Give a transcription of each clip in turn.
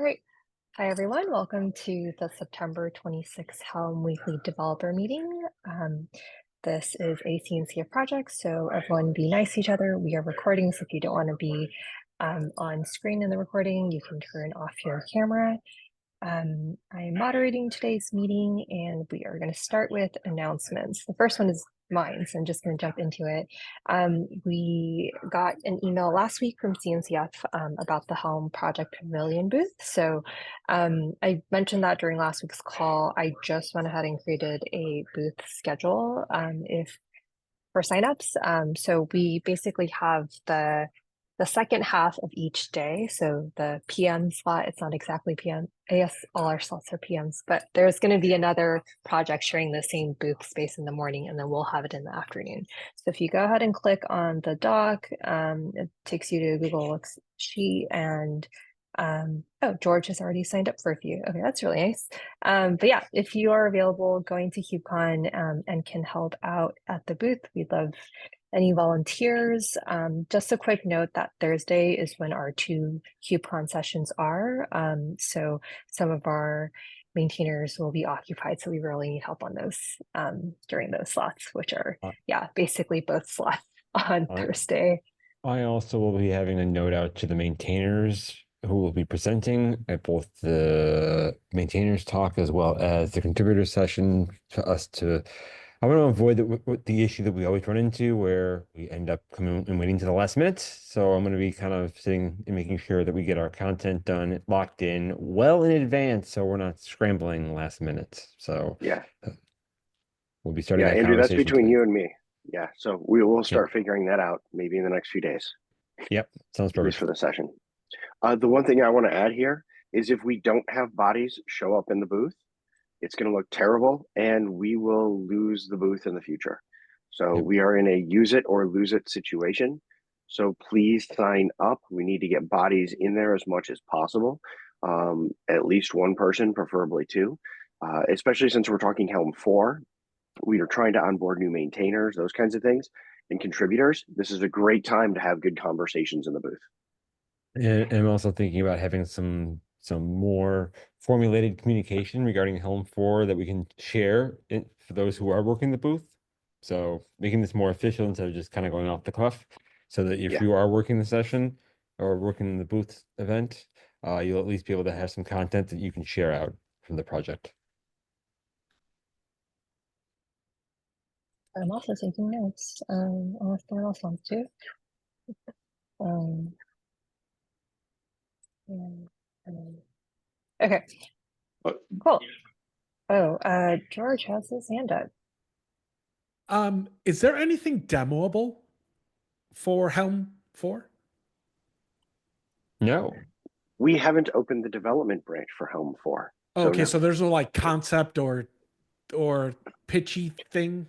All right. Hi, everyone. Welcome to the September 26th Helm Weekly Developer Meeting. This is a CNCF project, so everyone be nice to each other. We are recording, so if you don't want to be on screen in the recording, you can turn off your camera. I am moderating today's meeting, and we are going to start with announcements. The first one is mine, so I'm just going to jump into it. We got an email last week from CNCF about the Helm Project Pavilion booth. So I mentioned that during last week's call. I just went ahead and created a booth schedule if for signups. So we basically have the second half of each day. So the PM slot, it's not exactly PM. I guess all our slots are PMs, but there's going to be another project sharing the same booth space in the morning, and then we'll have it in the afternoon. So if you go ahead and click on the doc, it takes you to Google Sheet, and oh, George has already signed up for a few. Okay, that's really nice. But yeah, if you are available going to KubeCon and can help out at the booth, we'd love any volunteers. Just a quick note that Thursday is when our two KubeCon sessions are. So some of our maintainers will be occupied, so we really need help on those during those slots, which are, yeah, basically both slots on Thursday. I also will be having a note out to the maintainers who will be presenting at both the maintainers talk as well as the contributor session to us to. I want to avoid the issue that we always run into where we end up coming and waiting to the last minute. So I'm going to be kind of sitting and making sure that we get our content done, locked in well in advance, so we're not scrambling last minute. So yeah, we'll be starting yeah, that Andrew, that's conversation between today. you and me. Yeah, so we will start figuring that out maybe in the next few days. Yep, sounds At least perfect. for the session. The one thing I want to add here is if we don't have bodies show up in the booth, it's going to look terrible and we will lose the booth in the future. So we are in a use it or lose it situation. So please sign up. We need to get bodies in there as much as possible. At least one person, preferably two, especially since we're talking Helm 4. We are trying to onboard new maintainers, those kinds of things, and contributors. This is a great time to have good conversations in the booth. And I'm also thinking about having some more formulated communication regarding Helm 4 that we can share for those who are working the booth. So making this more official instead of just kind of going off the cuff, so that if you are working the session or working in the booth event, you'll at least be able to have some content that you can share out from the project. I'm also taking notes, unless someone else wants to. Okay, cool. Oh, George has his hand up. Is there anything demoable for Helm 4? No. We haven't opened the development branch for Helm 4. Okay, so there's no like concept or pitchy thing.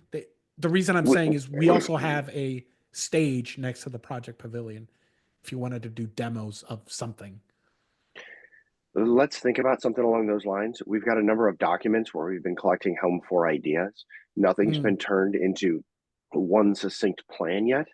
The reason I'm saying is we also have a stage next to the project pavilion if you wanted to do demos of something. Let's think about something along those lines. We've got a number of documents where we've been collecting Helm 4 ideas. Nothing's been turned into one succinct plan yet,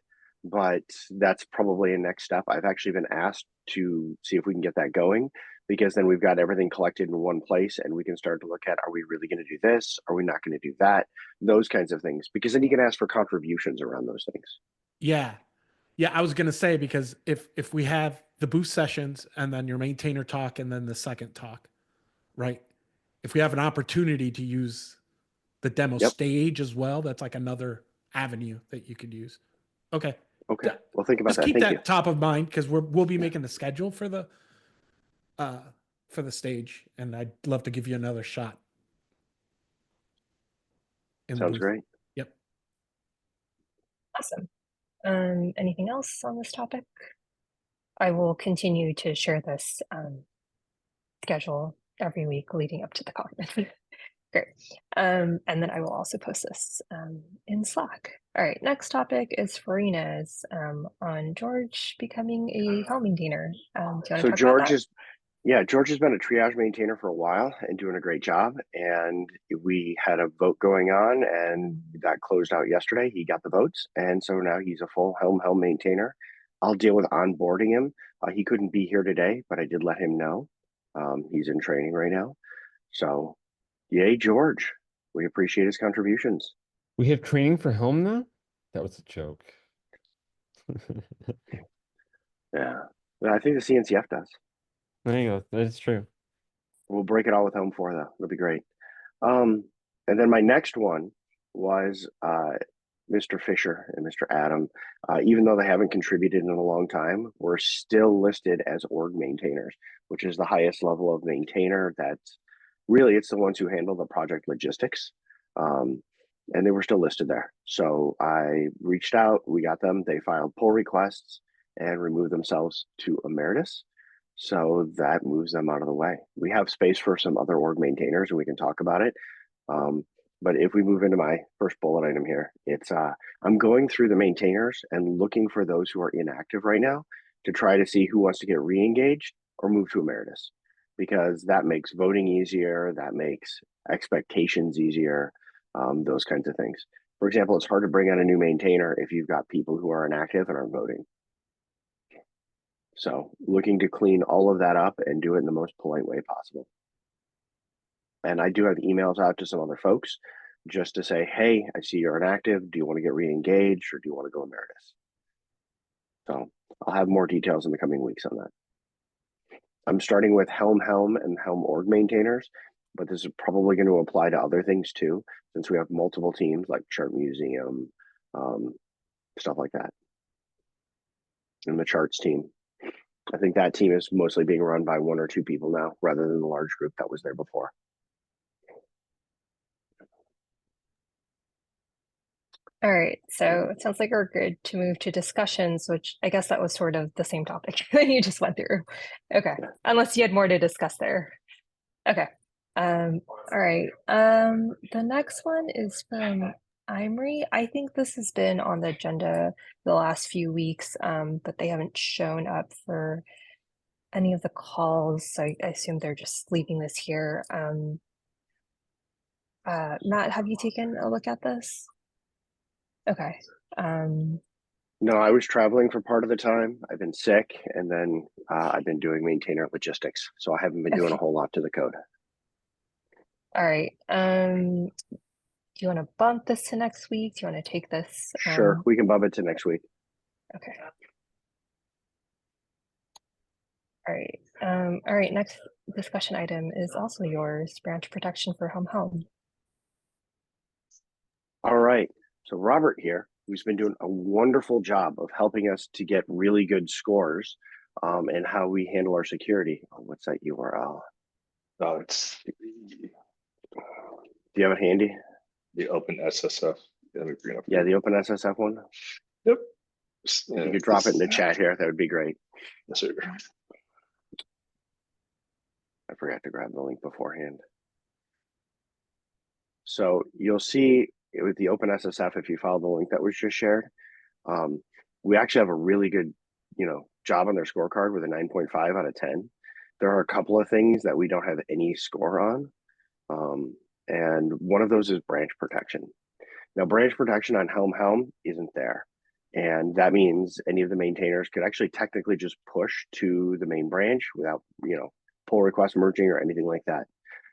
but that's probably a next step. I've actually been asked to see if we can get that going, because then we've got everything collected in one place and we can start to look at, are we really going to do this? Are we not going to do that? Those kinds of things, because then you can ask for contributions around those things. Yeah. Yeah, I was going to say, because if we have the booth sessions and then your maintainer talk and then the second talk, right? If we have an opportunity to use the demo stage as well, that's like another avenue that you could use. Okay. Okay. Well, think about Just that. keep Thank that you. top of mind, because we'll be making the schedule for the stage, and I'd love to give you another shot. Sounds great. Yep. Awesome. Anything else on this topic? I will continue to share this schedule every week leading up to the conference. Great. And then I will also post this in Slack. All right, next topic is Farina's on George becoming a Helm maintainer. Do you want to talk about that? George has been a triage maintainer for a while and doing a great job. And we had a vote going on and that closed out yesterday. He got the votes. And so now he's a full Helm maintainer. I'll deal with onboarding him. He couldn't be here today, but I did let him know. He's in training right now. So, yay, George. We appreciate his contributions. We have training for Helm now? That was a joke. Yeah. I think the CNCF does. There you go. That's true. We'll break it all with Helm 4, though. It'll be great. And then my next one was Mr. Fisher and Mr. Adam. Even though they haven't contributed in a long time, we're still listed as org maintainers, which is the highest level of maintainer. That's really, it's the ones who handle the project logistics. And they were still listed there. So I reached out, we got them, they filed pull requests and removed themselves to emeritus. So that moves them out of the way. We have space for some other org maintainers and we can talk about it. But if we move into my first bullet item here, it's I'm going through the maintainers and looking for those who are inactive right now to try to see who wants to get re-engaged or move to emeritus, because that makes voting easier, that makes expectations easier, those kinds of things. For example, it's hard to bring on a new maintainer if you've got people who are inactive and aren't voting. So looking to clean all of that up and do it in the most polite way possible. And I do have emails out to some other folks just to say, hey, I see you're inactive. Do you want to get re-engaged or do you want to go emeritus? So I'll have more details in the coming weeks on that. I'm starting with Helm and Helm org maintainers, but this is probably going to apply to other things too, since we have multiple teams like Chart Museum, stuff like that. And the charts team. I think that team is mostly being run by 1 or 2 people now, rather than the large group that was there before. All right, so it sounds like we're good to move to discussions, which I guess that was sort of the same topic that you just went through. Okay, unless you had more to discuss there. Okay, all right. The next one is from Imri. I think this has been on the agenda the last few weeks, but they haven't shown up for any of the calls. So I assume they're just leaving this here. Matt, have you taken a look at this? Okay. No, I was traveling for part of the time. I've been sick, and then I've been doing maintainer logistics. So I haven't been doing a whole lot to the code. All right. Do you want to bump this to next week? Do you want to take this? Sure, we can bump it to next week. Okay. All right. All right. Next discussion item is also yours, branch protection for Helm. All right. So Robert here, who's been doing a wonderful job of helping us to get really good scores and how we handle our security. Oh, what's that URL? Oh, it's Do you have it handy? the open SSF. Let me bring it up. Yeah, the Open SSF one. Yep. If you could drop it in the chat here, that would be great. Yes, sir. I forgot to grab the link beforehand. So you'll see with the Open SSF, if you follow the link that was just shared, we actually have a really good, job on their scorecard with a 9.5 out of 10. There are a couple of things that we don't have any score on. And one of those is branch protection. Now, branch protection on Helm isn't there. And that means any of the maintainers could actually technically just push to the main branch without, pull request merging or anything like that.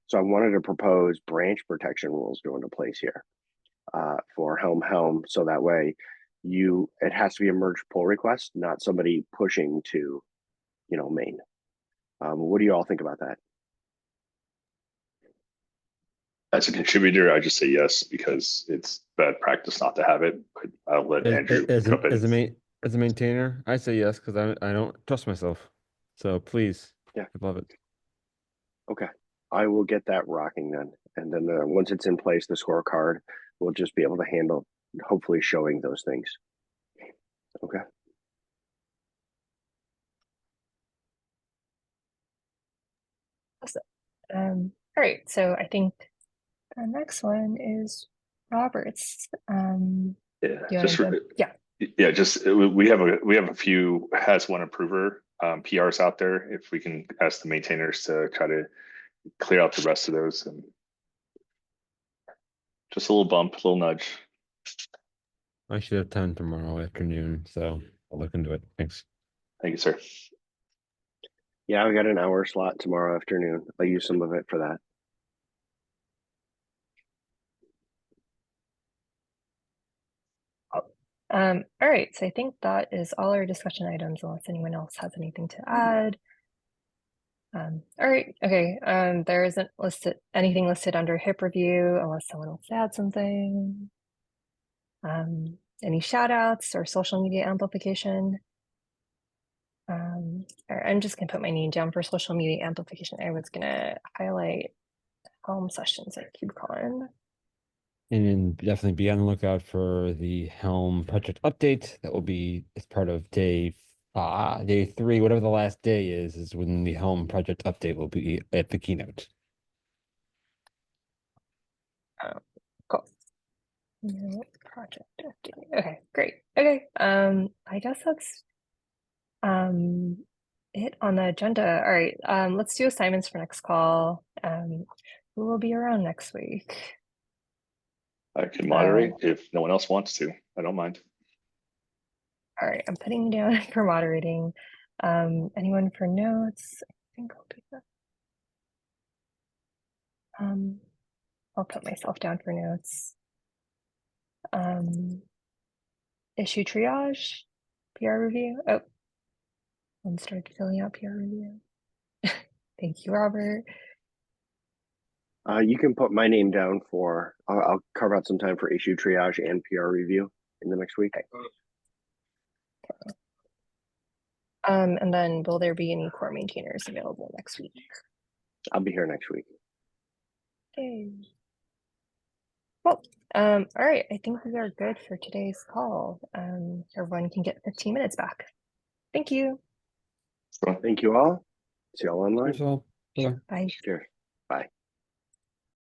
So I wanted to propose branch protection rules go into place here for Helm. So that way it has to be a merge pull request, not somebody pushing to, main. What do you all think about that? As a contributor, I just say yes because it's bad practice not to have it. But I'll let Andrew As jump in. a maintainer, I say yes because I don't trust myself. So please, Yeah, I love it. Okay, I will get that rocking then, and then once it's in place, the scorecard will just be able to handle, hopefully, showing those things. Okay. Awesome. All right, so I think the next one is Robert's. We have a few has one approver PRs out there. If we can ask the maintainers to try to clear out the rest of those, and just a little bump, a little nudge. I should have time tomorrow afternoon, so I'll look into it. Thanks. Thank you, sir. Yeah, I got an hour slot tomorrow afternoon. I'll use some of it for that. All right, so I think that is all our discussion items, unless anyone else has anything to add. All right, okay. There isn't anything listed under HIP review unless someone else adds something. Any shout outs or social media amplification? I'm just gonna put my name down for social media amplification. I was gonna highlight Helm sessions at KubeCon. And then definitely be on the lookout for the Helm project update. That will be as part of day 3, whatever the last day is when the Helm project update will be at the keynote. Cool. Project update. Okay, great. Okay, I guess that's it on the agenda. All right, let's do assignments for next call. Who will be around next week? I can moderate if no one else wants to. I don't mind. All right, I'm putting you down for moderating. Anyone for notes? I think I'll do that. I'll put myself down for notes. Issue triage, PR review. Oh, I'm started filling out PR review. Thank you, Robert. You can put my name down for, I'll carve out some time for issue triage and PR review in the next week. And then will there be any core maintainers available next week? I'll be here next week. Okay. Well, all right, I think we are good for today's call. Everyone can get 15 minutes back. Thank you. Thank you all. See y'all online. So, yeah. Bye. Cheers. Bye.